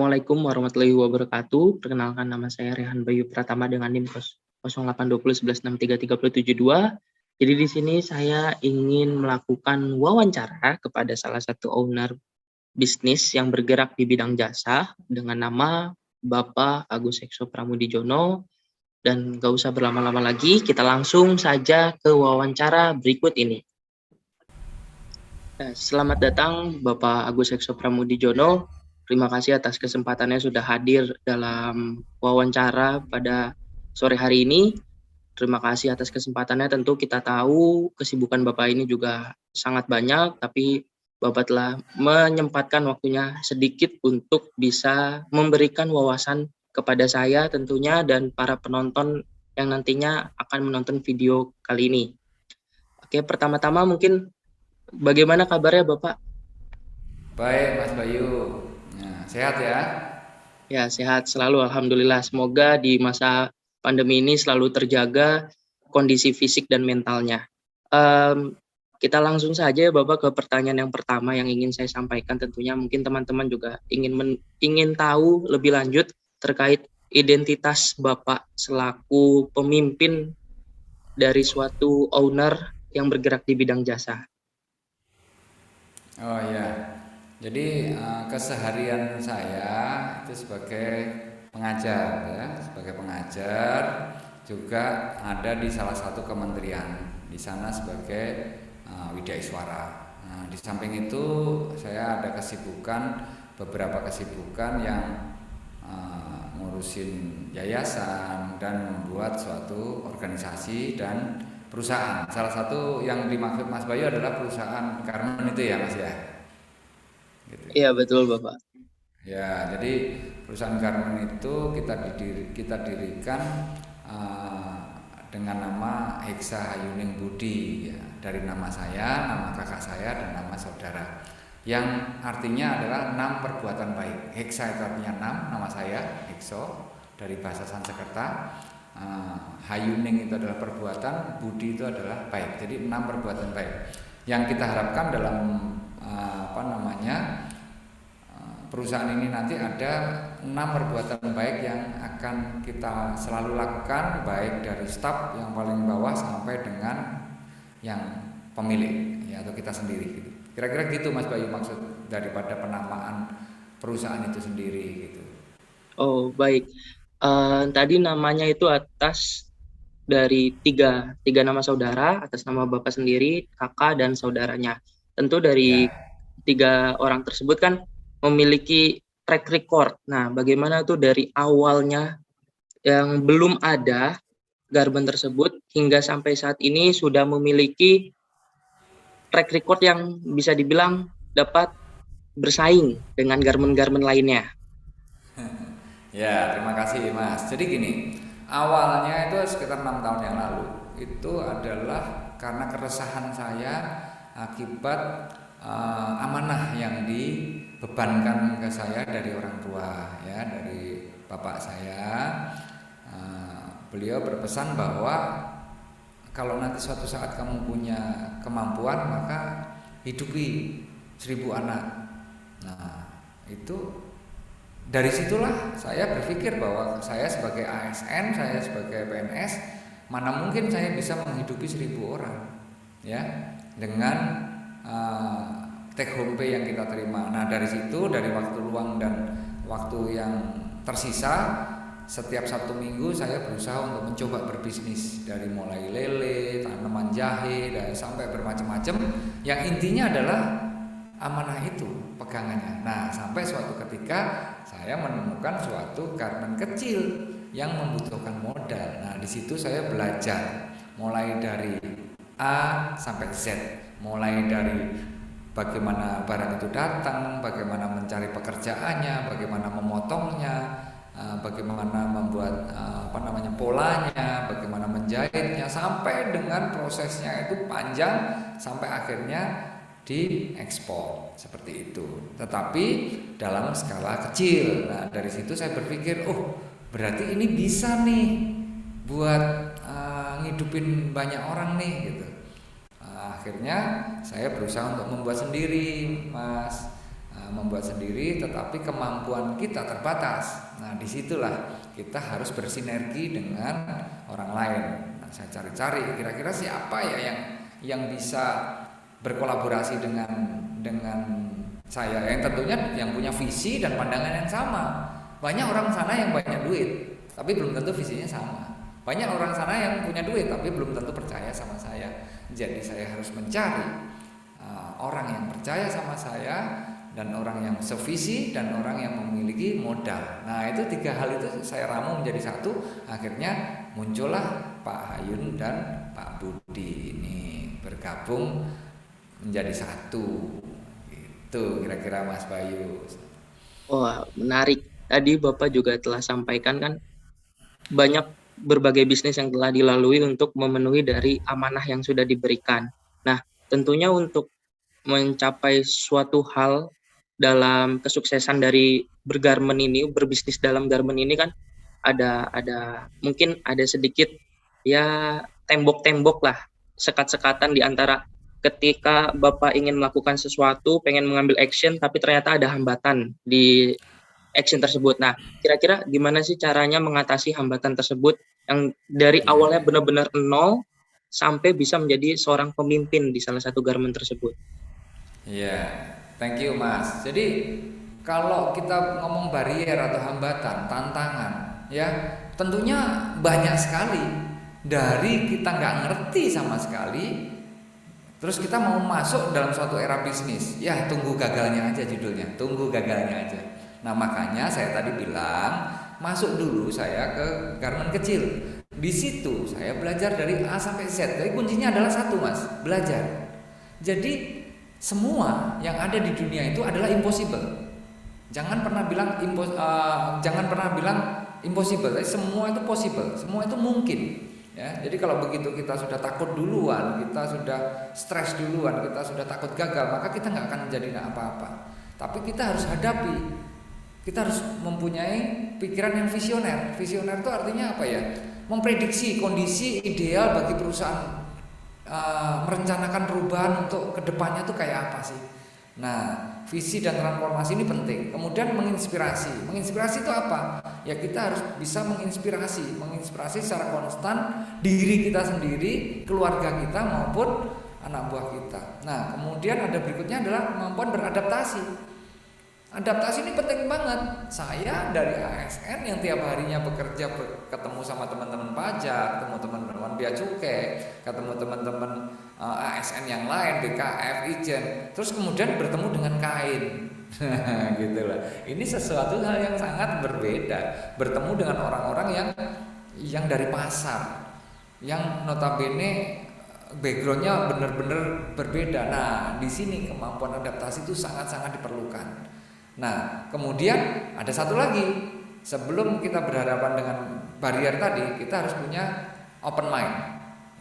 Assalamualaikum warahmatullahi wabarakatuh. Perkenalkan nama saya Rehan Bayu Pratama dengan NIM 082011633372. Jadi di sini saya ingin melakukan wawancara kepada salah satu owner bisnis yang bergerak di bidang jasa dengan nama Bapak Agus Hekso Pramudijono. Dan gak usah berlama-lama lagi, kita langsung saja ke wawancara berikut ini. Selamat datang Bapak Agus Hekso Pramudijono. Terima kasih atas kesempatannya sudah hadir dalam wawancara pada sore hari ini. Terima kasih atas kesempatannya. Tentu kita tahu kesibukan Bapak ini juga sangat banyak, tapi Bapak telah menyempatkan waktunya sedikit untuk bisa memberikan wawasan kepada saya tentunya dan para penonton yang nantinya akan menonton video kali ini. Oke, pertama-tama mungkin bagaimana kabarnya Bapak? Baik, Mas Bayu. Nah, sehat ya? Ya, sehat selalu alhamdulillah. Semoga di masa pandemi ini selalu terjaga kondisi fisik dan mentalnya. Kita langsung saja ya Bapak ke pertanyaan yang pertama yang ingin saya sampaikan. Tentunya mungkin teman-teman juga ingin tahu lebih lanjut terkait identitas Bapak selaku pemimpin dari suatu owner yang bergerak di bidang jasa. Oh ya. Jadi keseharian saya itu sebagai pengajar ya, sebagai pengajar juga ada di salah satu kementerian. Di sana sebagai Widya Iswara. Nah, di samping itu saya ada beberapa kesibukan yang ngurusin yayasan dan membuat suatu organisasi dan perusahaan. Salah satu yang dimaksud Mas Bayu adalah perusahaan Garmen itu ya Mas ya. Gitu. Iya betul Bapak. Ya, jadi perusahaan Garmen itu kita dirikan dengan nama Heksa Hayuning Budi ya, dari nama saya, nama kakak saya dan nama saudara. Yang artinya adalah 6 perbuatan baik. Heksa itu artinya 6, nama saya Hekso dari bahasa Sanskerta. Hayuning itu adalah perbuatan, Budi itu adalah baik. Jadi 6 perbuatan baik. Yang kita harapkan dalam perusahaan ini nanti ada 6 perbuatan baik yang akan kita selalu lakukan, baik dari staf yang paling bawah sampai dengan yang pemilik ya, atau kita sendiri gitu. Kira-kira gitu Mas Bayu maksud daripada penamaan perusahaan itu sendiri gitu. Oh baik. Tadi namanya itu atas dari tiga nama saudara, atas nama Bapak sendiri, kakak, dan saudaranya. Tentu dari Ya. 3 orang tersebut kan memiliki track record. Nah, bagaimana tuh dari awalnya yang belum ada Garmen tersebut hingga sampai saat ini sudah memiliki track record yang bisa dibilang dapat bersaing dengan garmen-garmen lainnya. Ya, terima kasih Mas. Jadi gini, awalnya itu sekitar 6 tahun yang lalu. Itu adalah karena keresahan saya akibat amanah yang dibebankan ke saya dari orang tua ya, dari bapak saya. Beliau berpesan bahwa kalau nanti suatu saat kamu punya kemampuan maka hidupi 1000 anak. Nah, itu dari situlah saya berpikir bahwa saya sebagai ASN, saya sebagai PNS, mana mungkin saya bisa menghidupi 1000 orang ya dengan take home pay yang kita terima. Nah, dari situ, dari waktu luang dan waktu yang tersisa, setiap Sabtu Minggu saya berusaha untuk mencoba berbisnis, dari mulai lele, tanaman jahe, dan sampai bermacam-macam. Yang intinya adalah amanah itu pegangannya. Nah, sampai suatu ketika saya menemukan suatu garmen kecil yang membutuhkan modal. Nah, di situ saya belajar mulai dari A sampai Z, mulai dari bagaimana barang itu datang, bagaimana mencari pekerjaannya, bagaimana memotongnya, bagaimana membuat polanya, bagaimana menjahitnya, sampai dengan prosesnya itu panjang sampai akhirnya diekspor seperti itu. Tetapi dalam skala kecil. Nah, dari situ saya berpikir, oh berarti ini bisa nih buat ngidupin banyak orang nih gitu. Akhirnya saya berusaha untuk membuat sendiri, Mas. membuat sendiri, tetapi kemampuan kita terbatas. Nah, disitulah kita harus bersinergi dengan orang lain. Nah, saya cari-cari kira-kira siapa ya yang bisa berkolaborasi dengan saya, yang tentunya yang punya visi dan pandangan yang sama. Banyak orang sana yang banyak duit, tapi belum tentu visinya sama. Banyak orang sana yang punya duit, tapi belum tentu percaya sama saya. Jadi saya harus mencari orang yang percaya sama saya, dan orang yang sevisi, dan orang yang memiliki modal. Nah, itu 3 hal itu saya ramu menjadi satu. Akhirnya muncullah Pak Hayun dan Pak Budi ini bergabung menjadi satu. Itu kira-kira Mas Bayu. Wah, menarik. Tadi Bapak juga telah sampaikan kan banyak berbagai bisnis yang telah dilalui untuk memenuhi dari amanah yang sudah diberikan. Nah, tentunya untuk mencapai suatu hal dalam kesuksesan dari bergarmen ini, berbisnis dalam garmen ini kan ada mungkin ada sedikit ya tembok-tembok lah, sekat-sekatan di antara ketika Bapak ingin melakukan sesuatu, pengen mengambil action, tapi ternyata ada hambatan di action tersebut. Nah, kira-kira gimana sih caranya mengatasi hambatan tersebut yang dari awalnya benar-benar nol sampai bisa menjadi seorang pemimpin di salah satu garmen tersebut? Iya, thank you Mas. Jadi kalau kita ngomong barrier atau hambatan, tantangan, ya tentunya banyak sekali. Dari kita nggak ngerti sama sekali, terus kita mau masuk dalam suatu era bisnis, ya tunggu gagalnya aja judulnya, tunggu gagalnya aja. Nah, makanya saya tadi bilang masuk dulu saya ke garmen kecil. Di situ saya belajar dari A sampai Z. Jadi kuncinya adalah satu Mas, belajar. Jadi semua yang ada di dunia itu adalah impossible. Jangan pernah bilang impossible. Semua itu possible, semua itu mungkin. Ya, jadi kalau begitu kita sudah takut duluan, kita sudah stres duluan, kita sudah takut gagal, maka kita nggak akan menjadi apa-apa. Tapi kita harus hadapi. Kita harus mempunyai pikiran yang visioner. Visioner itu artinya apa ya? Memprediksi kondisi ideal bagi perusahaan, merencanakan perubahan untuk kedepannya tuh kayak apa sih. Nah, visi dan transformasi ini penting. Kemudian menginspirasi. Menginspirasi itu apa? Ya kita harus bisa menginspirasi secara konstan diri kita sendiri, keluarga kita maupun anak buah kita. Nah, kemudian ada berikutnya adalah kemampuan beradaptasi. Adaptasi ini penting banget. Saya dari ASN yang tiap harinya bekerja, ketemu sama teman-teman pajak, ketemu teman-teman bea cukai, ketemu teman-teman ASN yang lain, BKF, Ijen, terus kemudian bertemu dengan kain. Gitu lah. Ini sesuatu hal yang sangat berbeda. Bertemu dengan orang-orang yang dari pasar, yang notabene backgroundnya benar-benar berbeda. Nah, di sini kemampuan adaptasi itu sangat-sangat diperlukan. Nah, kemudian ada satu lagi. Sebelum kita berhadapan dengan barrier tadi, kita harus punya open mind.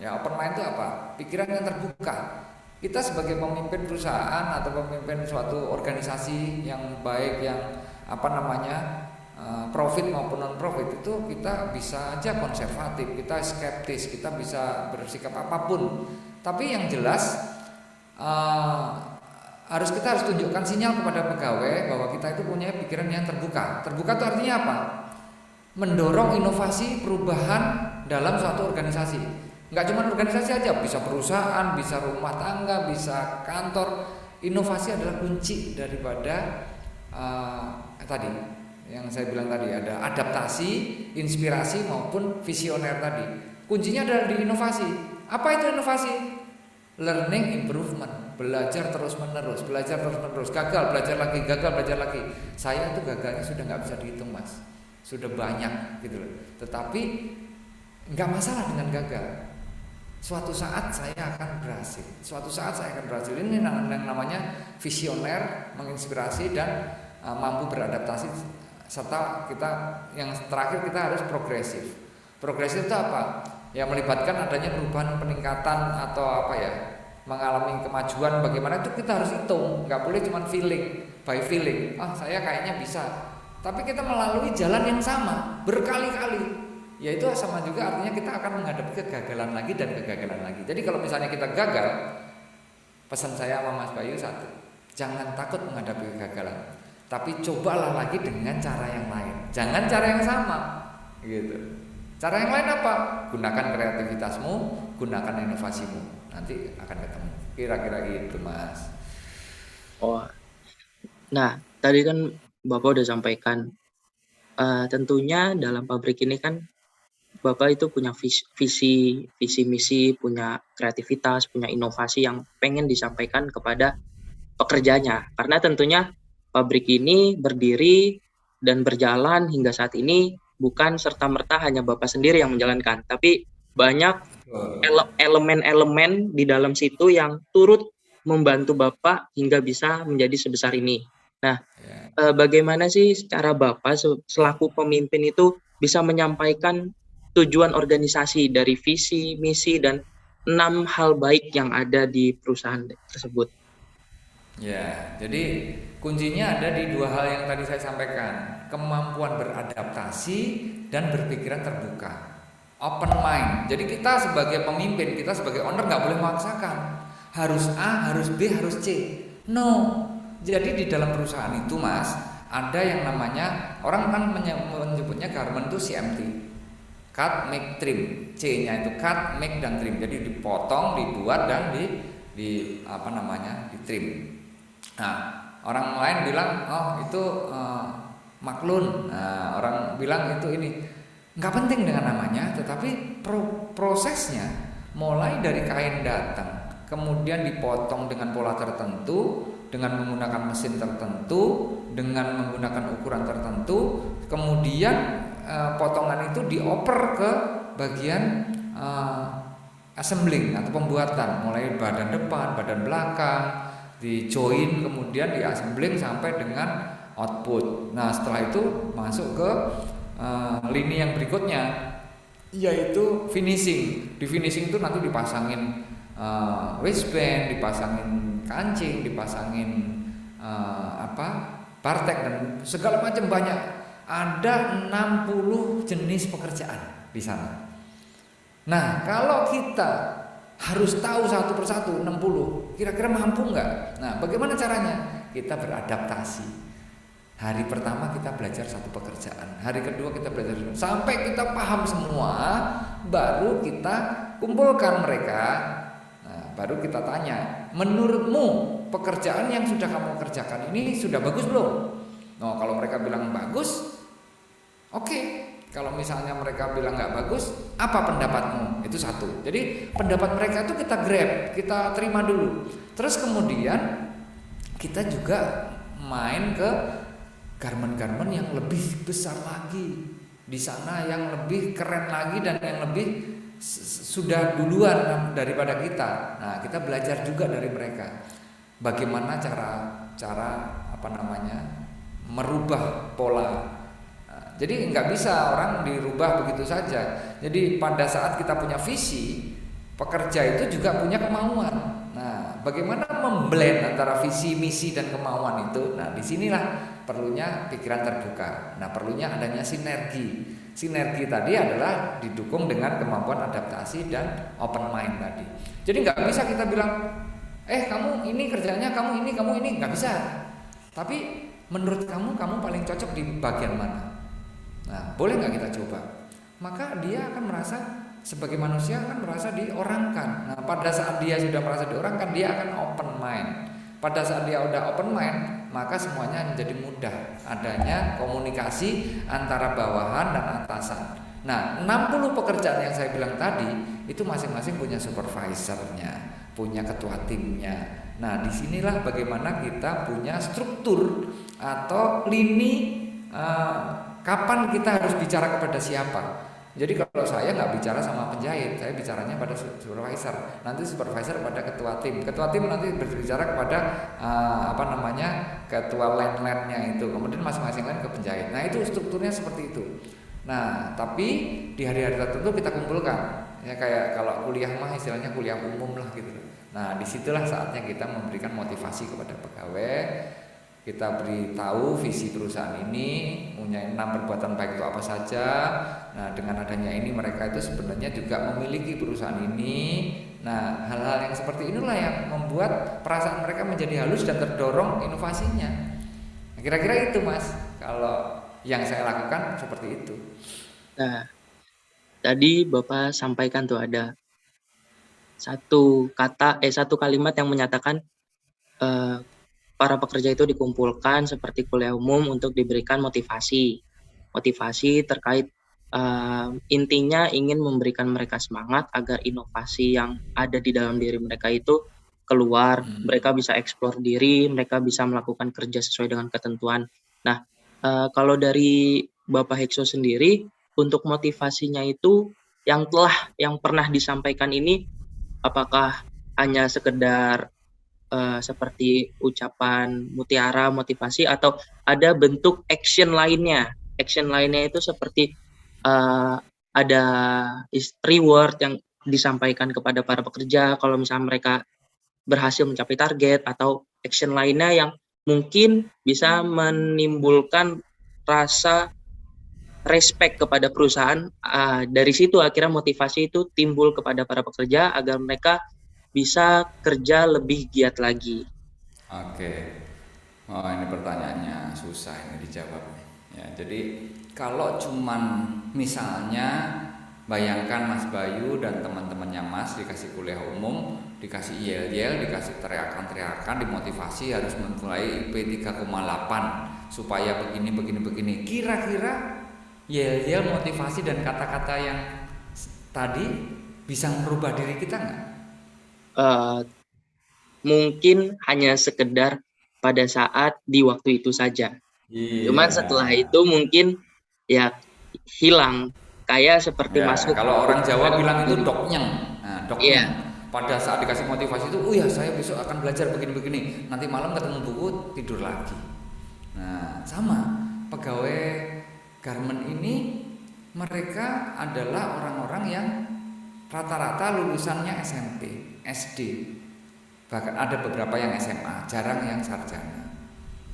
Ya, open mind itu apa? Pikiran yang terbuka. Kita sebagai pemimpin perusahaan atau pemimpin suatu organisasi yang baik, yang profit maupun non profit, itu kita bisa aja konservatif, kita skeptis, kita bisa bersikap apapun. Tapi yang jelas kita harus tunjukkan sinyal kepada pegawai bahwa kita itu punya pikiran yang terbuka. Terbuka itu artinya apa? Mendorong inovasi perubahan dalam suatu organisasi. Nggak cuma organisasi aja, bisa perusahaan, bisa rumah tangga, bisa kantor. Inovasi adalah kunci daripada tadi yang saya bilang tadi, ada adaptasi, inspirasi maupun visioner tadi. Kuncinya adalah di inovasi. Apa itu inovasi? Learning improvement, belajar terus menerus, gagal belajar lagi. Saya itu gagalnya sudah nggak bisa dihitung Mas, sudah banyak gitu loh. Tetapi nggak masalah dengan gagal. Suatu saat saya akan berhasil. Ini yang namanya visioner, menginspirasi dan mampu beradaptasi, serta kita yang terakhir kita harus progresif. Progresif itu apa? Ya melibatkan adanya perubahan, peningkatan atau mengalami kemajuan. Bagaimana itu kita harus hitung, nggak boleh cuma by feeling. Saya kayaknya bisa, tapi kita melalui jalan yang sama berkali-kali. Ya itu sama juga artinya kita akan menghadapi kegagalan lagi dan kegagalan lagi. Jadi kalau misalnya kita gagal, pesan saya sama Mas Bayu satu, Jangan takut menghadapi kegagalan, tapi cobalah lagi dengan cara yang lain. Jangan cara yang sama, gitu. Cara yang lain apa? Gunakan kreativitasmu, gunakan inovasimu. Nanti akan ketemu. Kira-kira gitu, Mas. Oh, nah tadi kan Bapak udah sampaikan, tentunya dalam pabrik ini kan Bapak itu punya visi misi, punya kreativitas, punya inovasi yang pengen disampaikan kepada pekerjanya. Karena tentunya pabrik ini berdiri dan berjalan hingga saat ini bukan serta-merta hanya Bapak sendiri yang menjalankan, tapi banyak elemen-elemen di dalam situ yang turut membantu Bapak hingga bisa menjadi sebesar ini. Nah, bagaimana sih cara Bapak selaku pemimpin itu bisa menyampaikan tujuan organisasi dari visi, misi, dan 6 hal baik yang ada di perusahaan tersebut? Ya, jadi kuncinya ada di dua hal yang tadi saya sampaikan. Kemampuan beradaptasi dan berpikiran terbuka. Open mind. Jadi kita sebagai pemimpin, kita sebagai owner nggak boleh memaksakan. Harus A, harus B, harus C. No. Jadi di dalam perusahaan itu, Mas, ada yang namanya, orang kan menyebutnya garment itu CMT. Cut, make, trim. C-nya itu cut, make, dan trim. Jadi dipotong, dibuat, dan di trim. Nah, orang lain bilang, oh itu maklun. Nah, orang bilang itu ini. Nggak penting dengan namanya, tetapi prosesnya mulai dari kain datang, kemudian dipotong dengan pola tertentu, dengan menggunakan mesin tertentu, dengan menggunakan ukuran tertentu, kemudian potongan itu dioper ke bagian assembling atau pembuatan, mulai badan depan, badan belakang, di join, kemudian di assembling sampai dengan output. Nah, setelah itu masuk ke lini yang berikutnya, yaitu finishing. Di finishing itu nanti dipasangin waistband, dipasangin kancing, dipasangin bartek, dan segala macam banyak. Ada 60 jenis pekerjaan di sana. Nah, kalau kita harus tahu satu persatu 60, kira-kira mampu nggak? Nah, bagaimana caranya? Kita beradaptasi. Hari pertama kita belajar satu pekerjaan, hari kedua kita belajar sampai kita paham semua, baru kita kumpulkan mereka. Nah, baru kita tanya, menurutmu pekerjaan yang sudah kamu kerjakan ini sudah bagus belum? Nah, kalau mereka bilang bagus, oke. Kalau misalnya mereka bilang nggak bagus, apa pendapatmu? Itu satu. Jadi pendapat mereka itu kita grab, kita terima dulu. Terus kemudian kita juga main ke garment-garment yang lebih besar lagi, di sana yang lebih keren lagi dan yang lebih sudah duluan daripada kita. Nah, kita belajar juga dari mereka bagaimana cara merubah pola. Jadi nggak bisa orang dirubah begitu saja. Jadi pada saat kita punya visi, pekerja itu juga punya kemauan. Nah, bagaimana memblend antara visi, misi, dan kemauan itu? Nah, disinilah perlunya pikiran terbuka. Nah, perlunya adanya sinergi. Sinergi tadi adalah didukung dengan kemampuan adaptasi dan open mind tadi. Jadi nggak bisa kita bilang, kamu ini kerjanya, kamu ini, nggak bisa. Tapi menurut kamu paling cocok di bagian mana? Nah, boleh nggak kita coba? Maka dia akan merasa, sebagai manusia akan merasa diorangkan. Nah, pada saat dia sudah merasa diorangkan, dia akan open mind. Pada saat dia udah open mind, maka semuanya menjadi mudah. Adanya komunikasi antara bawahan dan atasan. Nah, 60 pekerjaan yang saya bilang tadi, itu masing-masing punya supervisornya, punya ketua timnya. Nah, disinilah bagaimana kita punya struktur atau lini kapan kita harus bicara kepada siapa. Jadi kalau saya nggak bicara sama penjahit, saya bicaranya pada supervisor. Nanti supervisor pada ketua tim. Ketua tim nanti berbicara kepada ketua line-nya itu. Kemudian masing-masing line ke penjahit. Nah, itu strukturnya seperti itu. Nah, tapi di hari-hari tertentu kita kumpulkan. Ya kayak kalau kuliah mah istilahnya kuliah umum lah gitu. Nah, disitulah saatnya kita memberikan motivasi kepada pegawai. Kita beritahu visi perusahaan ini, punya 6 perbuatan baik itu apa saja. Nah, dengan adanya ini mereka itu sebenarnya juga memiliki perusahaan ini Nah, hal-hal yang seperti inilah yang membuat perasaan mereka menjadi halus dan terdorong inovasinya. Nah, kira-kira itu Mas, kalau yang saya lakukan seperti itu. Nah, tadi Bapak sampaikan tuh ada satu kalimat yang menyatakan para pekerja itu dikumpulkan seperti kuliah umum untuk diberikan motivasi. Motivasi terkait intinya ingin memberikan mereka semangat agar inovasi yang ada di dalam diri mereka itu keluar, mereka bisa eksplor diri, mereka bisa melakukan kerja sesuai dengan ketentuan. Nah, kalau dari Bapak Hekso sendiri, untuk motivasinya itu yang pernah disampaikan ini, apakah hanya sekedar seperti ucapan mutiara motivasi atau ada bentuk action lainnya? Action lainnya itu seperti ada reward yang disampaikan kepada para pekerja kalau misalnya mereka berhasil mencapai target, atau action lainnya yang mungkin bisa menimbulkan rasa respect kepada perusahaan. Dari situ akhirnya motivasi itu timbul kepada para pekerja agar mereka bisa kerja lebih giat lagi. Oke. Oh, ini pertanyaannya susah ini dijawab. Ya, jadi kalau cuman misalnya bayangkan Mas Bayu dan teman-temannya Mas dikasih kuliah umum, dikasih yel-yel, dikasih teriakan-teriakan, dimotivasi harus memulai IP 3,8 supaya begini. Kira-kira yel-yel, motivasi dan kata-kata yang tadi bisa merubah diri kita nggak? Mungkin hanya sekedar pada saat di waktu itu saja. Cuman setelah itu mungkin ya hilang, kayak seperti Ya, masuk. kalau orang Jawa bilang itu doknyeng. Nah, doknyeng. Iya. Pada saat dikasih motivasi itu, oh ya saya besok akan belajar begini-begini. Nanti malam ketemu buku, tidur lagi. Nah, sama pegawai garment ini, mereka adalah orang-orang yang rata-rata lulusannya SMP, SD. Bahkan ada beberapa yang SMA, jarang yang sarjana.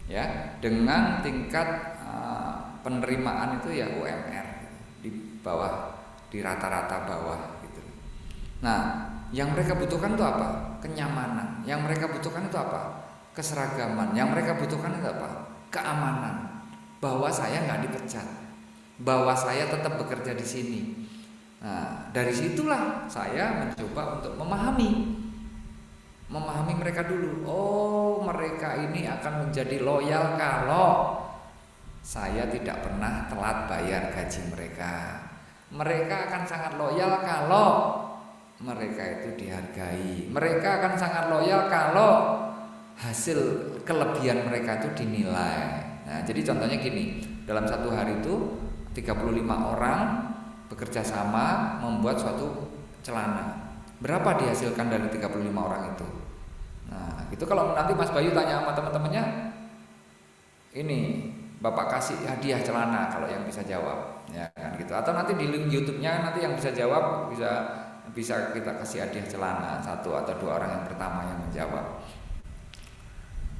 Ya, dengan tingkat penerimaan itu ya UMR di bawah, di rata-rata bawah gitu. Nah, yang mereka butuhkan itu apa? Kenyamanan. Yang mereka butuhkan itu apa? Keseragaman. Yang mereka butuhkan itu apa? Keamanan. Bahwa saya nggak dipecat, bahwa saya tetap bekerja di sini. Nah, dari situlah saya mencoba untuk memahami mereka dulu. Oh, mereka ini akan menjadi loyal kalau saya tidak pernah telat bayar gaji mereka. Mereka akan sangat loyal kalau mereka itu dihargai. Mereka akan sangat loyal kalau hasil kelebihan mereka itu dinilai. Nah, jadi contohnya gini, dalam satu hari itu 35 orang bekerja sama membuat suatu celana. Berapa dihasilkan dari 35 orang itu? Nah, itu kalau nanti Mas Bayu tanya sama teman-temannya, ini Bapak kasih hadiah celana kalau yang bisa jawab, ya kan gitu. Atau nanti di link YouTube-nya nanti yang bisa jawab bisa kita kasih hadiah celana, 1 atau 2 orang yang pertama yang menjawab.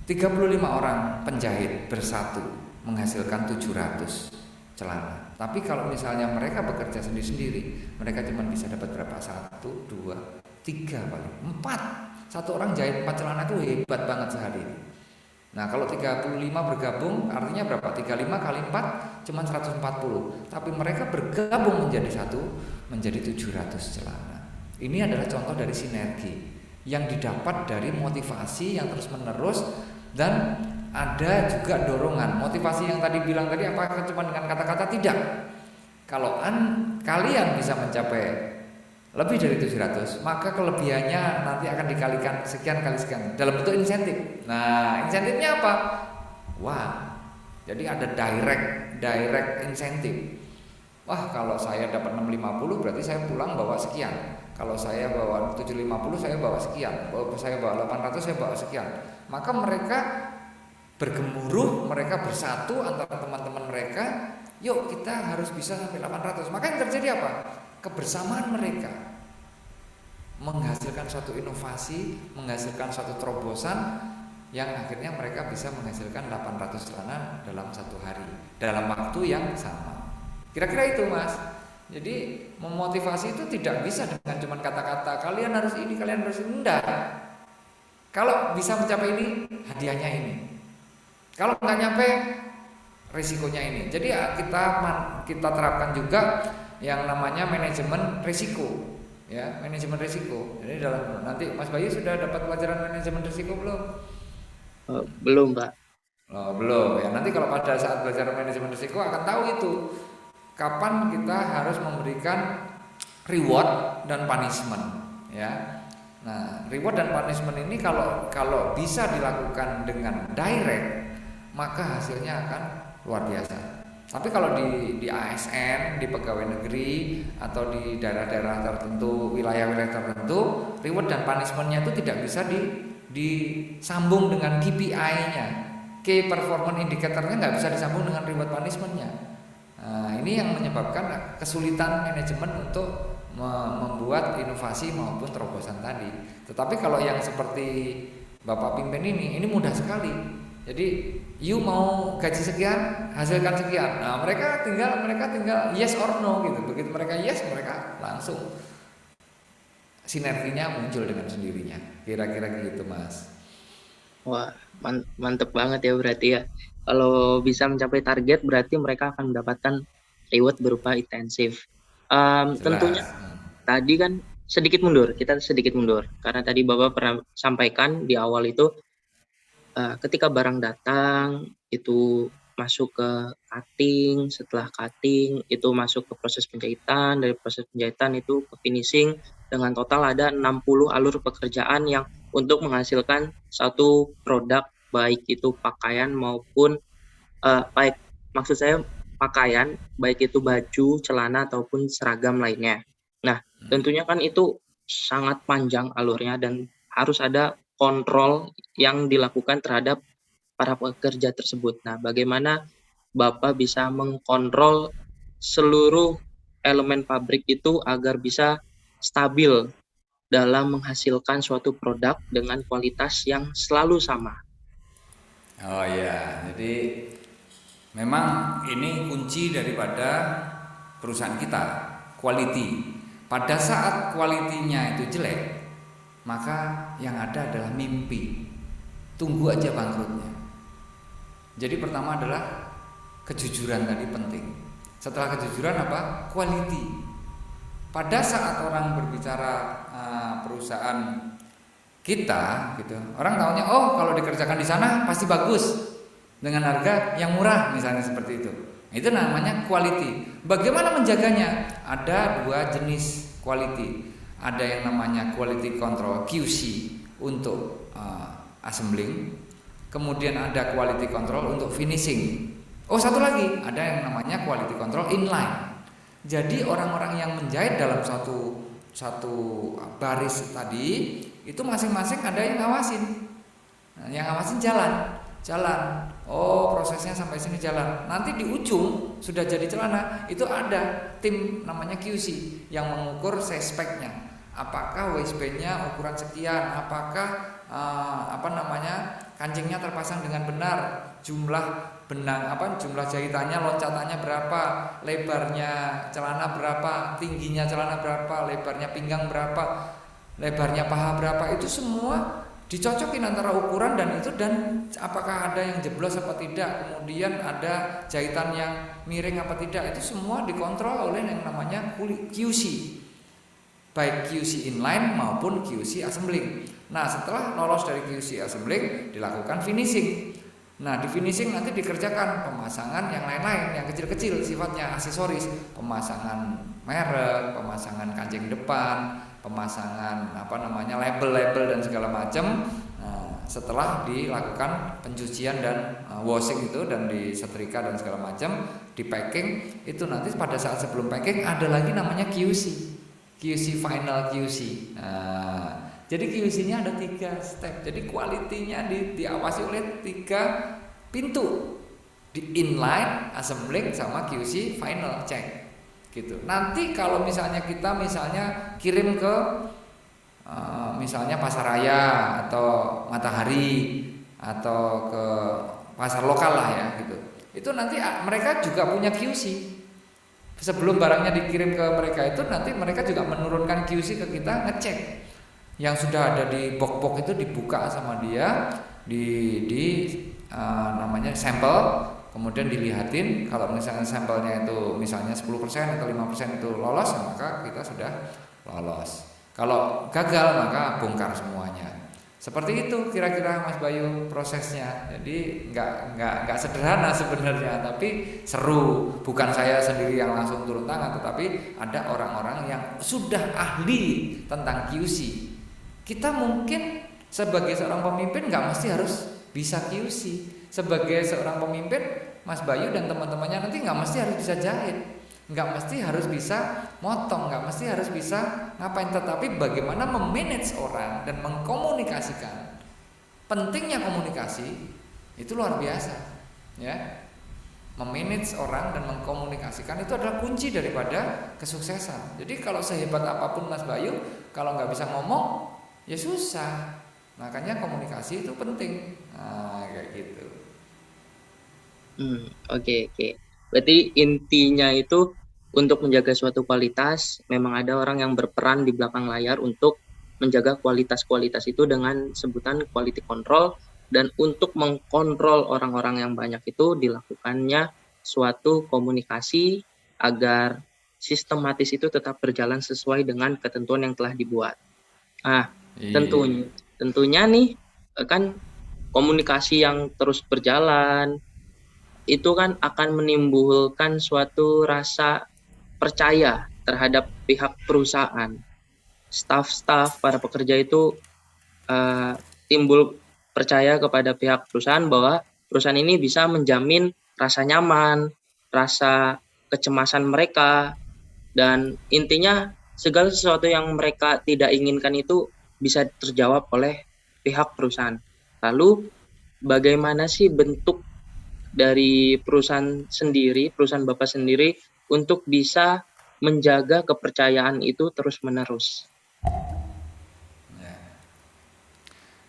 35 orang penjahit bersatu menghasilkan 700 celana. Tapi kalau misalnya mereka bekerja sendiri-sendiri, mereka cuma bisa dapat berapa? 1, 2, 3 paling 4. Satu orang jahit 4 celana itu hebat banget sehari. Nah, kalau 35 bergabung artinya berapa? 35 kali 4 cuma 140. Tapi mereka bergabung menjadi satu, menjadi 700 celana. Ini adalah contoh dari sinergi yang didapat dari motivasi yang terus-menerus, dan ada juga dorongan. Motivasi yang tadi bilang tadi apakah cuma dengan kata-kata? Tidak. Kalau kalian bisa mencapai lebih dari 700, maka kelebihannya nanti akan dikalikan sekian kali sekian dalam bentuk insentif. Nah, insentifnya apa? Wah, jadi ada direct insentif. Wah, kalau saya dapat 650 berarti saya pulang bawa sekian. Kalau saya bawa 750 saya bawa sekian. Kalau saya bawa 800 saya bawa sekian. Maka mereka bergemuruh, mereka bersatu antara teman-teman mereka. Yuk kita harus bisa sampai 800. Maka yang terjadi apa? Kebersamaan mereka menghasilkan suatu inovasi, menghasilkan suatu terobosan yang akhirnya mereka bisa menghasilkan 800 celana dalam satu hari, dalam waktu yang sama. Kira-kira itu Mas. Jadi memotivasi itu tidak bisa dengan cuma kata-kata kalian harus ini, kalian harus ini. Enggak. Kalau bisa mencapai ini, hadiahnya ini. Kalau nggak nyampe, risikonya ini. Jadi ya kita terapkan juga yang namanya manajemen risiko. Ya, manajemen risiko. Jadi nanti Mas Bayu sudah dapat pelajaran manajemen risiko belum? Belum, Pak. Oh, belum. Ya, nanti kalau pada saat belajar manajemen risiko akan tahu itu kapan kita harus memberikan reward dan punishment, ya. Nah, reward dan punishment ini kalau bisa dilakukan dengan direct, maka hasilnya akan luar biasa. Tapi kalau di ASN, di pegawai negeri atau di daerah-daerah tertentu, wilayah-wilayah tertentu, reward dan punishment-nya itu tidak bisa disambung dengan KPI-nya. Key Performance Indicator-nya nggak bisa disambung dengan reward punishment-nya. Nah, ini yang menyebabkan kesulitan manajemen untuk membuat inovasi maupun terobosan tadi. Tetapi kalau yang seperti Bapak pimpin ini mudah sekali. Jadi you mau gaji sekian, hasilkan sekian. Nah, mereka tinggal yes or no gitu. Begitu mereka yes, mereka langsung sinerginya muncul dengan sendirinya. Kira-kira gitu, Mas. Wah, mantep banget ya berarti ya. Kalau bisa mencapai target berarti mereka akan mendapatkan reward berupa intensif. Tentunya Jelas. tadi kan kita sedikit mundur. Karena tadi Bapak pernah sampaikan di awal itu ketika barang datang itu masuk ke cutting, setelah cutting itu masuk ke proses penjahitan, dari proses penjahitan itu ke finishing, dengan total ada 60 alur pekerjaan yang untuk menghasilkan satu produk, baik itu pakaian maupun maksud saya pakaian, baik itu baju, celana ataupun seragam lainnya. Nah, tentunya kan itu sangat panjang alurnya dan harus ada kontrol yang dilakukan terhadap para pekerja tersebut. Nah, bagaimana Bapak bisa mengkontrol seluruh elemen pabrik itu agar bisa stabil dalam menghasilkan suatu produk dengan kualitas yang selalu sama? Oh iya, jadi memang ini kunci daripada perusahaan kita, quality. Pada saat quality-nya itu jelek, maka yang ada adalah mimpi. Tunggu aja bangkrutnya. Jadi pertama adalah kejujuran tadi penting. Setelah kejujuran apa? Quality. Pada saat orang berbicara perusahaan kita gitu, orang taunya oh kalau dikerjakan di sana pasti bagus dengan harga yang murah misalnya seperti itu. Itu namanya quality. Bagaimana menjaganya? Ada dua jenis quality. Ada yang namanya quality control QC untuk assembling. Kemudian ada quality control untuk finishing. Oh, satu lagi, ada yang namanya quality control inline. Jadi orang-orang yang menjahit dalam satu baris tadi itu masing-masing ada yang ngawasin. Nah, yang ngawasin jalan. Oh, prosesnya sampai sini jalan. Nanti di ujung sudah jadi celana, itu ada tim namanya QC yang mengukur speknya. Apakah waistband-nya ukuran sekian, apakah kancingnya terpasang dengan benar, jumlah benang jumlah jahitannya, loncatannya berapa, lebarnya celana berapa, tingginya celana berapa, lebarnya pinggang berapa, lebarnya paha berapa, itu semua dicocokin antara ukuran dan apakah ada yang jeblos apa tidak, kemudian ada jahitan yang miring apa tidak, itu semua dikontrol oleh yang namanya QC, baik QC inline maupun QC assembling. Nah, setelah lolos dari QC assembling dilakukan finishing. Nah, di finishing nanti dikerjakan pemasangan yang lain-lain yang kecil-kecil sifatnya aksesoris, pemasangan merek, pemasangan kancing depan, pemasangan label-label dan segala macam. Nah, setelah dilakukan pencucian dan washing itu dan disetrika dan segala macam, di packing itu nanti pada saat sebelum packing ada lagi namanya QC final QC. Nah, jadi QC-nya ada 3 step. Jadi quality-nya diawasi oleh 3 pintu. Di inline, assembling sama QC final check. Gitu. Nanti kalau misalnya kita kirim ke misalnya Pasaraya atau Matahari atau ke pasar lokal lah ya gitu. Itu nanti mereka juga punya QC. sebelum barangnya dikirim ke mereka itu nanti mereka juga menurunkan QC ke kita, ngecek yang sudah ada di box-box itu dibuka sama dia, namanya sampel, kemudian dilihatin kalau misalnya sampelnya itu misalnya 10% atau 5% itu lolos, maka kita sudah lolos. Kalau gagal maka bongkar semuanya. Seperti itu kira-kira Mas Bayu prosesnya. Jadi nggak sederhana sebenarnya, tapi seru. Bukan saya sendiri yang langsung turun tangan, tetapi ada orang-orang yang sudah ahli tentang QC. Kita mungkin sebagai seorang pemimpin nggak mesti harus bisa QC. Sebagai seorang pemimpin, Mas Bayu dan teman-temannya nanti nggak mesti harus bisa jahit, nggak mesti harus bisa motong, nggak mesti harus bisa ngapain, tetapi bagaimana memanage orang dan mengkomunikasikan. Pentingnya komunikasi itu luar biasa, ya. Memanage orang dan mengkomunikasikan itu adalah kunci daripada kesuksesan. Jadi kalau sehebat apapun Mas Bayu, kalau nggak bisa ngomong, ya susah. Makanya komunikasi itu penting. Nah, kayak gitu. Oke. Berarti intinya itu untuk menjaga suatu kualitas, memang ada orang yang berperan di belakang layar untuk menjaga kualitas-kualitas itu dengan sebutan quality control, dan untuk mengkontrol orang-orang yang banyak itu dilakukannya suatu komunikasi agar sistematis itu tetap berjalan sesuai dengan ketentuan yang telah dibuat. Tentunya nih kan komunikasi yang terus berjalan itu kan akan menimbulkan suatu rasa percaya terhadap pihak perusahaan. Staf-staf, para pekerja itu timbul percaya kepada pihak perusahaan bahwa perusahaan ini bisa menjamin rasa nyaman, rasa kecemasan mereka, dan intinya segala sesuatu yang mereka tidak inginkan itu bisa terjawab oleh pihak perusahaan. Lalu bagaimana sih bentuk dari perusahaan Bapak sendiri untuk bisa menjaga kepercayaan itu terus-menerus? Ya.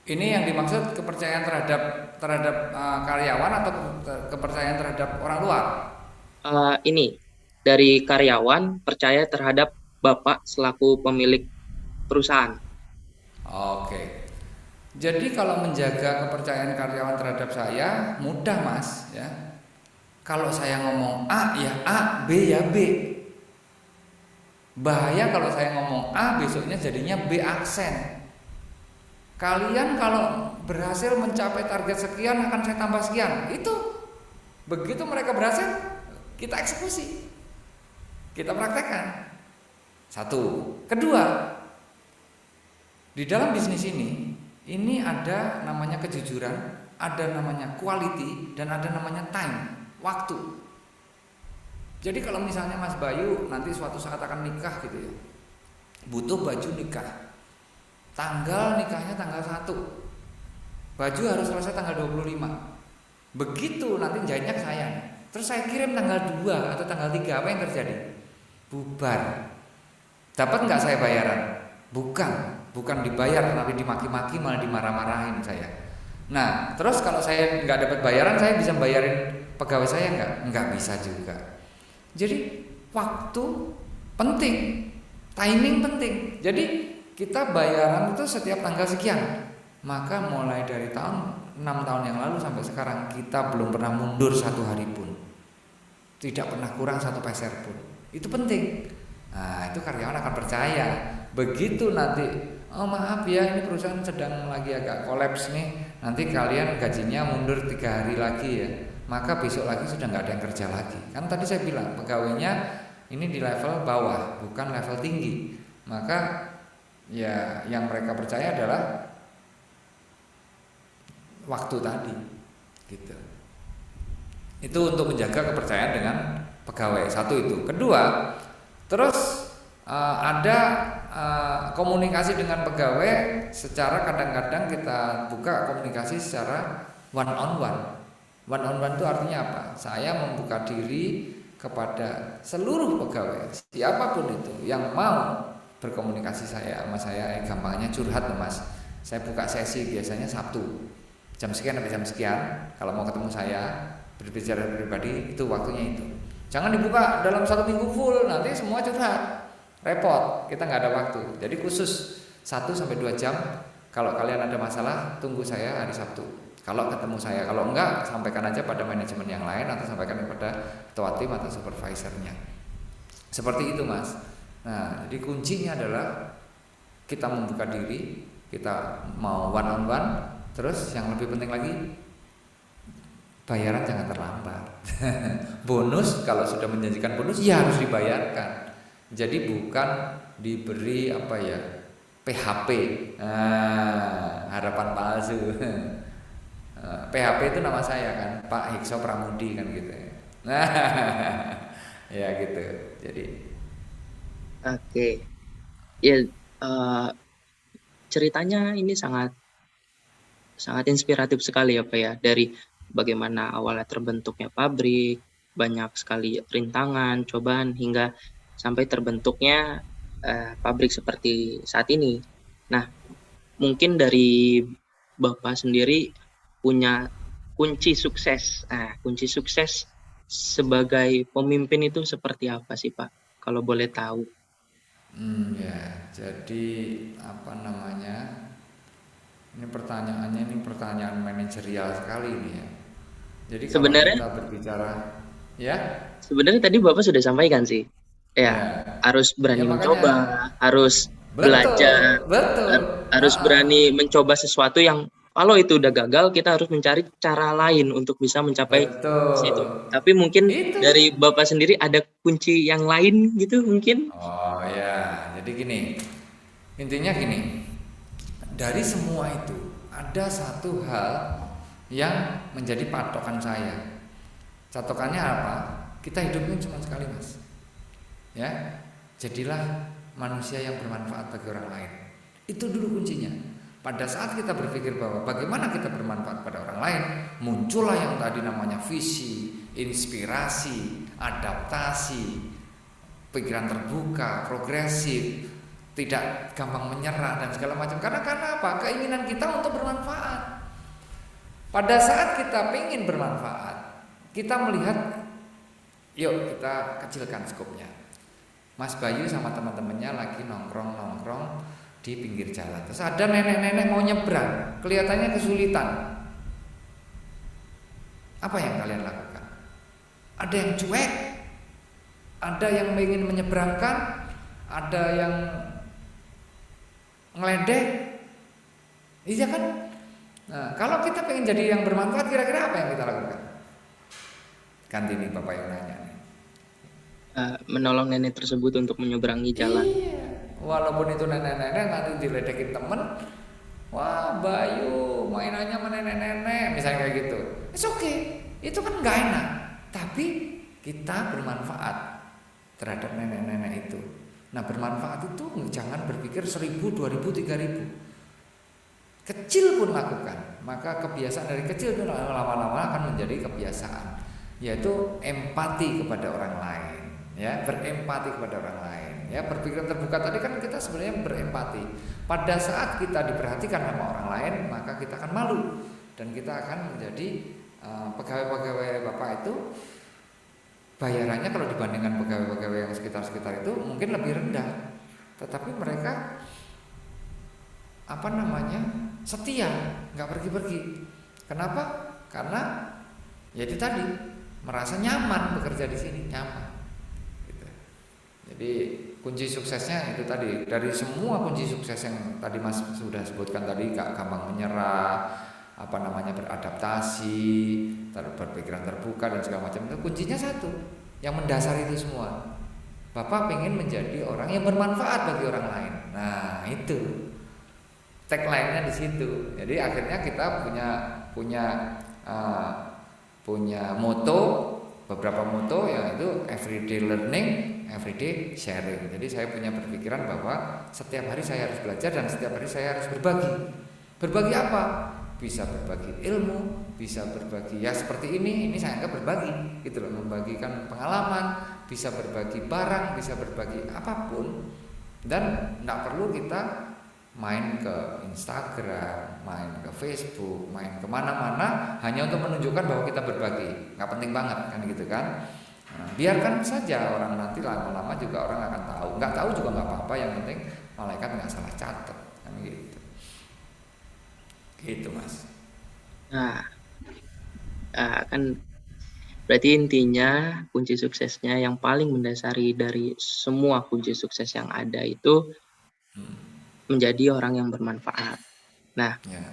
Ini yang dimaksud kepercayaan terhadap karyawan atau kepercayaan terhadap orang luar? Ini dari karyawan percaya terhadap Bapak selaku pemilik perusahaan. Oke. Jadi kalau menjaga kepercayaan karyawan terhadap saya mudah Mas, ya. Kalau saya ngomong A ya A, B ya B. Bahaya kalau saya ngomong A besoknya jadinya B aksen. Kalian kalau berhasil mencapai target sekian akan saya tambah sekian. Itu begitu mereka berhasil, kita eksekusi. Kita praktekkan. Satu. Kedua, di dalam bisnis ini ada namanya kejujuran, ada namanya quality, dan ada namanya time, waktu. Jadi kalau misalnya Mas Bayu nanti suatu saat akan nikah gitu ya, butuh baju nikah. Tanggal nikahnya tanggal 1, baju harus selesai tanggal 25. Begitu nanti jahitnya ke saya, terus saya kirim tanggal 2 atau tanggal 3, apa yang terjadi? Bubar. Dapat nggak saya bayaran? Bukan dibayar, tapi dimaki-maki, malah dimarah-marahin saya. Nah, terus kalau saya nggak dapat bayaran, saya bisa bayarin pegawai saya nggak? Nggak bisa juga. Jadi waktu penting, timing penting. Jadi kita bayaran itu setiap tanggal sekian. Maka mulai dari 6 tahun yang lalu sampai sekarang kita belum pernah mundur 1 hari pun. Tidak pernah kurang 1 peser pun. Itu penting. Nah, itu karyawan akan percaya. Begitu nanti, oh maaf ya ini perusahaan sedang lagi agak kolaps nih, nanti kalian gajinya mundur 3 hari lagi ya, maka besok lagi sudah nggak ada yang kerja lagi. Kan tadi saya bilang pegawainya ini di level bawah, bukan level tinggi. Maka ya yang mereka percaya adalah waktu tadi, gitu. Itu untuk menjaga kepercayaan dengan pegawai. Satu itu. Kedua, terus ada komunikasi dengan pegawai secara kadang-kadang kita buka komunikasi secara one on one. One on one itu artinya apa? Saya membuka diri kepada seluruh pegawai, siapapun itu yang mau berkomunikasi sama saya, gampangnya curhat Mas. Saya buka sesi biasanya Sabtu jam sekian sampai jam sekian. Kalau mau ketemu saya berbicara pribadi itu waktunya itu. Jangan dibuka dalam 1 minggu full, nanti semua curhat, repot, kita nggak ada waktu. Jadi khusus 1 sampai 2 jam. Kalau kalian ada masalah, tunggu saya hari Sabtu. Kalau ketemu saya, kalau enggak, sampaikan aja pada manajemen yang lain atau sampaikan kepada ketua tim atau supervisornya. Seperti itu, Mas. Nah, jadi kuncinya adalah kita membuka diri, kita mau one on one, terus yang lebih penting lagi, bayaran jangan terlambat. Bonus kalau sudah menjanjikan bonus ya harus dibayarkan. Jadi bukan diberi apa ya, PHP, harapan palsu. PHP itu nama saya kan, Pak Hikso Pramudi kan gitu. Nah, ya gitu. Jadi Oke, ya ceritanya ini sangat sangat inspiratif sekali ya Pak ya, dari bagaimana awalnya terbentuknya pabrik, banyak sekali rintangan, cobaan hingga sampai terbentuknya pabrik seperti saat ini. Nah, mungkin dari Bapak sendiri punya kunci sukses. Nah, kunci sukses sebagai pemimpin itu seperti apa sih Pak? Kalau boleh tahu. ya, jadi apa namanya? Ini pertanyaan manajerial sekali ini ya. Jadi kalau Sebenarnya kita berbicara, ya, Sebenarnya tadi Bapak sudah sampaikan sih, ya ya, harus ya berani makanya mencoba, harus belajar, betul, betul. harus berani mencoba sesuatu yang kalau itu udah gagal, kita harus mencari cara lain untuk bisa mencapai situ. Betul. Tapi mungkin Itu. dari Bapak sendiri ada kunci yang lain gitu mungkin? Oh ya, jadi gini. Intinya gini. Dari semua itu ada satu hal yang menjadi patokan saya. Catokannya apa? Kita hidupnya cuma sekali, Mas. Ya. Jadilah manusia yang bermanfaat bagi orang lain. Itu dulu kuncinya. Pada saat kita berpikir bahwa bagaimana kita bermanfaat pada orang lain, muncullah yang tadi namanya visi, inspirasi, adaptasi, pikiran terbuka, progresif, tidak gampang menyerah dan segala macam. Karena apa? Keinginan kita untuk bermanfaat. Pada saat kita ingin bermanfaat, kita melihat, yuk kita kecilkan skopnya. Mas Bayu sama teman-temannya lagi nongkrong di pinggir jalan. Terus ada nenek-nenek mau nyebrang, kelihatannya kesulitan. Apa yang kalian lakukan? Ada yang cuek, ada yang ingin menyeberangkan, ada yang ngeledek, iya kan? Nah, kalau kita pengen jadi yang bermanfaat, kira-kira apa yang kita lakukan? Ganti nih Bapak yang nanya nih. Menolong nenek tersebut untuk menyeberangi jalan. Iya, walaupun itu nenek-nenek nanti diledekin temen, wah Bayu mainannya sama nenek-nenek, misalnya kayak gitu. It's okay, itu kan nggak enak, tapi kita bermanfaat terhadap nenek-nenek itu. Nah, bermanfaat itu jangan berpikir 1000, 2000, 3000. Kecil pun lakukan. Maka kebiasaan dari kecil itu lama-lama akan menjadi kebiasaan, yaitu empati kepada orang lain, ya, berempati kepada orang lain. Ya, berpikiran terbuka tadi kan kita sebenarnya berempati. Pada saat kita diperhatikan sama orang lain, maka kita akan malu dan kita akan menjadi pegawai-pegawai Bapak itu bayarannya kalau dibandingkan pegawai-pegawai yang sekitar-sekitar itu mungkin lebih rendah, tetapi mereka apa namanya setia, nggak pergi-pergi. Kenapa? Karena ya itu tadi merasa nyaman bekerja di sini, nyaman. Gitu. Jadi kunci suksesnya itu tadi, dari semua kunci sukses yang tadi Mas sudah sebutkan tadi, gak gampang menyerah, apa namanya beradaptasi, berpikiran terbuka dan segala macam, itu kuncinya satu yang mendasar itu semua. Bapak pengen menjadi orang yang bermanfaat bagi orang lain. Nah itu tagline-nya di situ. Jadi akhirnya kita punya moto, beberapa moto yaitu everyday learning, everyday sharing. Jadi saya punya berpikiran bahwa setiap hari saya harus belajar dan setiap hari saya harus berbagi. Berbagi apa? Bisa berbagi ilmu, bisa berbagi ya seperti ini saya anggap berbagi gitu loh, membagikan pengalaman, bisa berbagi barang, bisa berbagi apapun, dan tidak perlu kita main ke Instagram, main ke Facebook, main kemana-mana hanya untuk menunjukkan bahwa kita berbagi. Nggak penting banget kan gitu kan. Nah, biarkan saja orang nanti lama-lama juga orang akan tahu. Nggak tahu juga nggak apa-apa, yang penting malaikat nggak salah catat kan gitu. Gitu Mas. Nah, kan berarti intinya kunci suksesnya yang paling mendasari dari semua kunci sukses yang ada itu menjadi orang yang bermanfaat. Nah, Ya.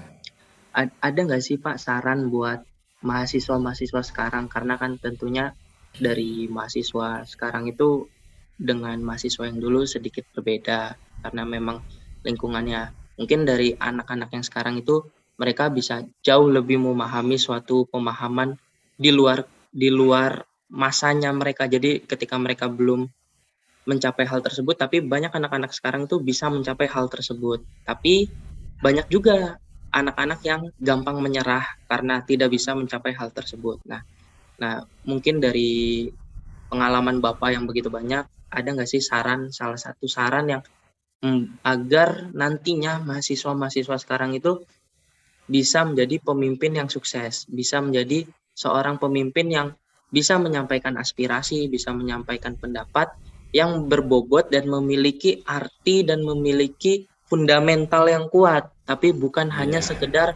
ada nggak sih Pak saran buat mahasiswa-mahasiswa sekarang? Karena kan tentunya dari mahasiswa sekarang itu dengan mahasiswa yang dulu sedikit berbeda. Karena memang lingkungannya mungkin dari anak-anak yang sekarang itu mereka bisa jauh lebih memahami suatu pemahaman di luar masanya mereka. Jadi ketika mereka belum mencapai hal tersebut, tapi banyak anak-anak sekarang itu bisa mencapai hal tersebut. Tapi banyak juga anak-anak yang gampang menyerah karena tidak bisa mencapai hal tersebut. Nah, mungkin dari pengalaman Bapak yang begitu banyak, ada nggak sih salah satu saran yang agar nantinya mahasiswa-mahasiswa sekarang itu bisa menjadi pemimpin yang sukses, bisa menjadi seorang pemimpin yang bisa menyampaikan aspirasi, bisa menyampaikan pendapat yang berbobot dan memiliki arti dan memiliki fundamental yang kuat, tapi bukan hanya Iya. sekedar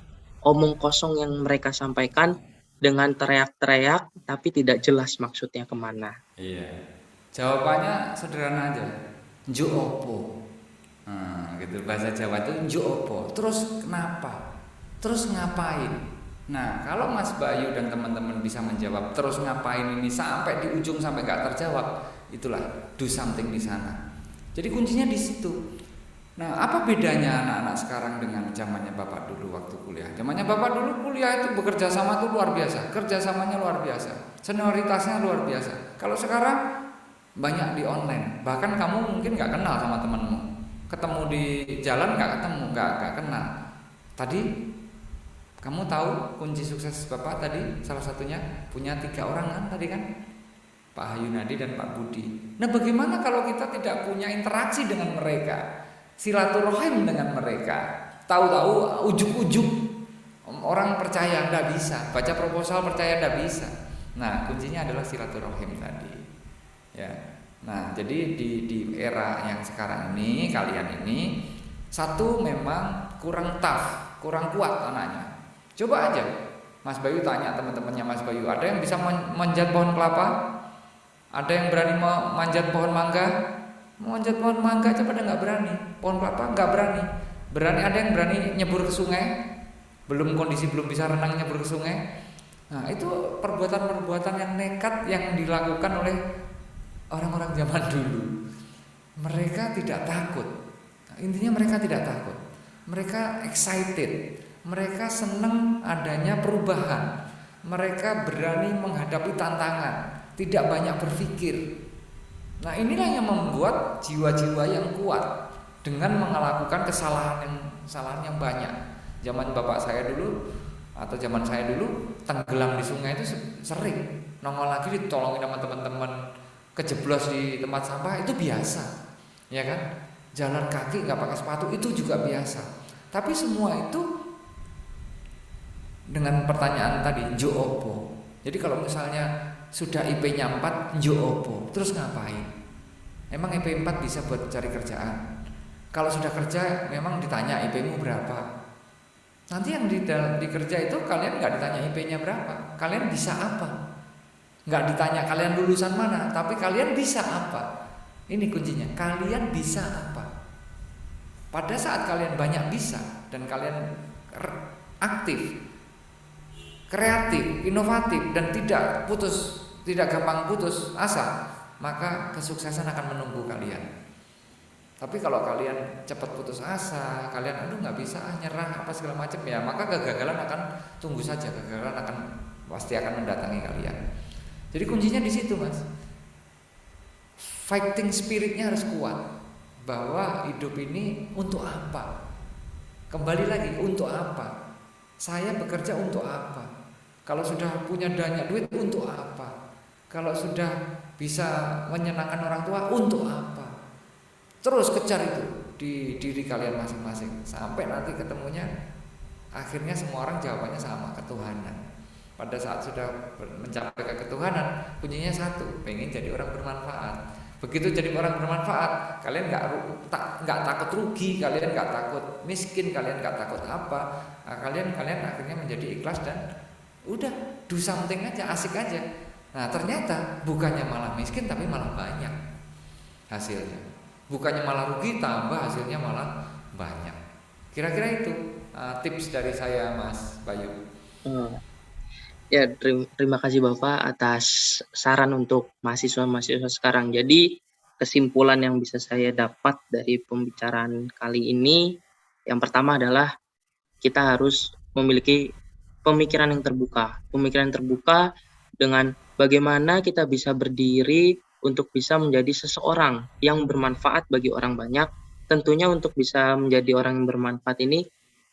omong kosong yang mereka sampaikan dengan teriak-teriak, tapi tidak jelas maksudnya kemana. Iya. Jawabannya sederhana aja. Njuk opo. Nah, gitu bahasa Jawa itu njuk opo. Terus kenapa? Terus ngapain? Nah, kalau Mas Bayu dan teman-teman bisa menjawab terus ngapain ini sampai di ujung sampai nggak terjawab, itulah do something di sana. Jadi kuncinya di situ. Nah, apa bedanya anak-anak sekarang dengan zamannya Bapak dulu waktu kuliah? Zamannya Bapak dulu kuliah itu bekerja sama tuh luar biasa, kerjasamanya luar biasa, senioritasnya luar biasa. Kalau sekarang banyak di online, bahkan kamu mungkin nggak kenal sama temanmu, ketemu di jalan nggak ketemu, nggak kenal. Tadi kamu tahu kunci sukses Bapak tadi salah satunya punya 3 orang kan tadi kan? Pak Hayunadi dan Pak Budi. Nah, bagaimana kalau kita tidak punya interaksi dengan mereka? Silaturahim dengan mereka, tahu-tahu ujuk-ujuk orang percaya nggak bisa, baca proposal percaya nggak bisa. Nah, kuncinya adalah silaturahim tadi, ya. Nah, jadi di era yang sekarang ini kalian ini satu memang kurang tough, kurang kuat anaknya. Coba aja Mas Bayu tanya teman-temannya Mas Bayu, ada yang bisa manjat pohon kelapa? Ada yang berani manjat pohon mangga? Manjat pohon mangga aja pada nggak berani, pohon kelapa nggak berani. Berani ada yang berani nyebur ke sungai, kondisi belum bisa renang nyebur ke sungai. Nah, itu perbuatan-perbuatan yang nekat yang dilakukan oleh orang-orang zaman dulu. Mereka tidak takut. Nah, intinya mereka tidak takut. Mereka excited. Mereka senang adanya perubahan. Mereka berani menghadapi tantangan, tidak banyak berpikir. Nah, inilah yang membuat jiwa-jiwa yang kuat dengan melakukan kesalahan yang banyak. Zaman bapak saya dulu atau zaman saya dulu tenggelam di sungai itu sering, nongol lagi ditolongin sama teman-teman, kejeblos di tempat sampah itu biasa, ya kan? Jalan kaki nggak pakai sepatu itu juga biasa. Tapi semua itu dengan pertanyaan tadi, njo opo. Jadi kalau misalnya sudah IP-nya 4, njo opo, terus ngapain? Emang IP 4 bisa buat cari kerjaan? Kalau sudah kerja memang ditanya IP-mu berapa. Nanti yang di kerja itu kalian nggak ditanya IP-nya berapa, kalian bisa apa? Nggak ditanya kalian lulusan mana, tapi kalian bisa apa? Ini kuncinya, kalian bisa apa? Pada saat kalian banyak bisa dan kalian aktif, kreatif, inovatif dan tidak gampang putus asa, maka kesuksesan akan menunggu kalian. Tapi kalau kalian cepat putus asa, kalian nggak bisa, nyerah apa segala macam ya, maka kegagalan akan tunggu saja, kegagalan pasti akan mendatangi kalian. Jadi kuncinya di situ, Mas. Fighting spiritnya harus kuat, bahwa hidup ini untuk apa? Kembali lagi, untuk apa? Saya bekerja untuk apa? Kalau sudah punya banyak duit untuk apa? Kalau sudah bisa menyenangkan orang tua untuk apa? Terus kejar itu di diri kalian masing-masing sampai nanti ketemunya akhirnya semua orang jawabannya sama, ketuhanan. pada saat sudah mencapai ketuhanan, kuncinya satu, pengen jadi orang bermanfaat. Begitu jadi orang bermanfaat, kalian nggak takut rugi, kalian nggak takut miskin, kalian nggak takut apa, nah, kalian akhirnya menjadi ikhlas dan udah do something aja, asik aja. Nah ternyata bukannya malah miskin tapi malah banyak hasilnya, bukannya malah rugi tambah hasilnya malah banyak. Kira-kira itu tips dari saya, Mas Bayu. Ya, terima kasih Bapak atas saran untuk mahasiswa-mahasiswa sekarang. Jadi, kesimpulan yang bisa saya dapat dari pembicaraan kali ini, yang pertama adalah kita harus memiliki pemikiran yang terbuka. Pemikiran terbuka dengan bagaimana kita bisa berdiri untuk bisa menjadi seseorang yang bermanfaat bagi orang banyak. Tentunya untuk bisa menjadi orang yang bermanfaat ini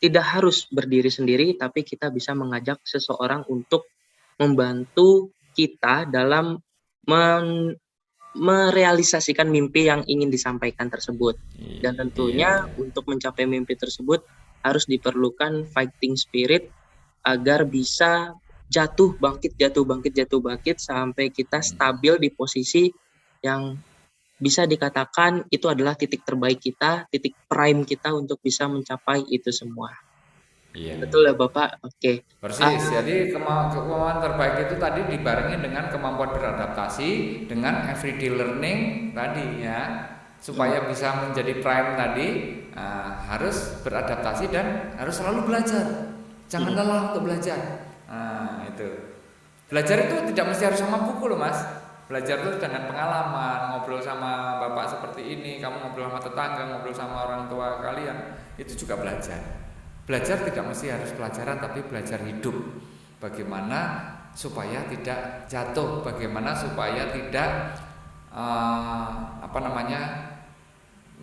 tidak harus berdiri sendiri, tapi kita bisa mengajak seseorang untuk membantu kita dalam merealisasikan mimpi yang ingin disampaikan tersebut. Dan tentunya untuk mencapai mimpi tersebut harus diperlukan fighting spirit agar bisa jatuh bangkit sampai kita stabil di posisi yang bisa dikatakan itu adalah titik terbaik kita, titik prime kita untuk bisa mencapai itu semua. Betul ya Bapak? Oke. Persis. Jadi kemampuan terbaik itu tadi dibarengi dengan kemampuan beradaptasi dengan everyday learning tadi ya, supaya bisa menjadi prime tadi harus beradaptasi dan harus selalu belajar. Jangan lelah untuk belajar. Nah, itu. Belajar itu tidak mesti harus sama buku loh, Mas. Belajar itu dengan pengalaman, ngobrol sama bapak seperti ini, kamu ngobrol sama tetangga, ngobrol sama orang tua kalian, itu juga belajar. Belajar tidak mesti harus pelajaran, tapi belajar hidup. Bagaimana supaya tidak jatuh, bagaimana supaya tidak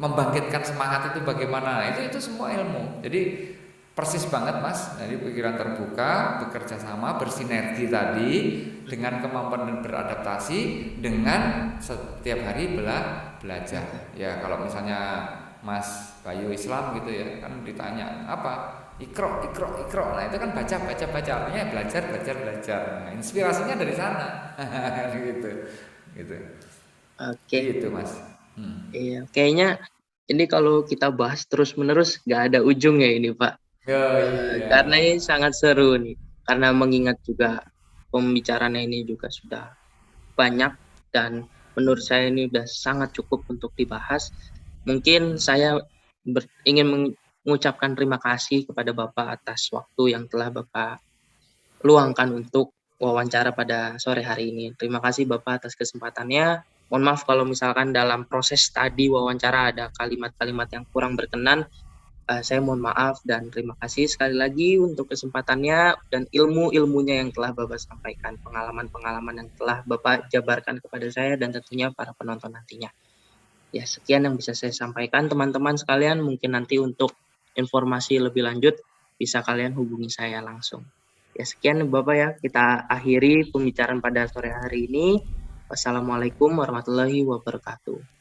membangkitkan semangat itu bagaimana. Itu semua ilmu. Jadi persis banget Mas, dari pikiran terbuka, bekerja sama, bersinergi tadi dengan kemampuan beradaptasi dengan setiap hari belajar. Ya kalau misalnya Mas Bayu Islam gitu ya, kan ditanya apa? Ikro. Nah itu kan baca artinya belajar. Nah, inspirasinya dari sana. gitu. Oke. Gitu Mas. Iya, kayaknya ini kalau kita bahas terus-menerus nggak ada ujungnya ini Pak. Iya. Karena ini sangat seru nih. Karena mengingat juga pembicaraannya ini juga sudah banyak dan menurut saya ini sudah sangat cukup untuk dibahas. Mungkin saya ingin mengucapkan terima kasih kepada Bapak atas waktu yang telah Bapak luangkan untuk wawancara pada sore hari ini. Terima kasih Bapak atas kesempatannya. Mohon maaf kalau misalkan dalam proses tadi wawancara ada kalimat-kalimat yang kurang berkenan. Saya mohon maaf dan terima kasih sekali lagi untuk kesempatannya dan ilmu-ilmunya yang telah Bapak sampaikan, pengalaman-pengalaman yang telah Bapak jabarkan kepada saya dan tentunya para penonton nantinya. Ya, sekian yang bisa saya sampaikan teman-teman sekalian. Mungkin nanti untuk informasi lebih lanjut bisa kalian hubungi saya langsung. Ya, sekian Bapak ya, kita akhiri pembicaraan pada sore hari ini. Wassalamualaikum warahmatullahi wabarakatuh.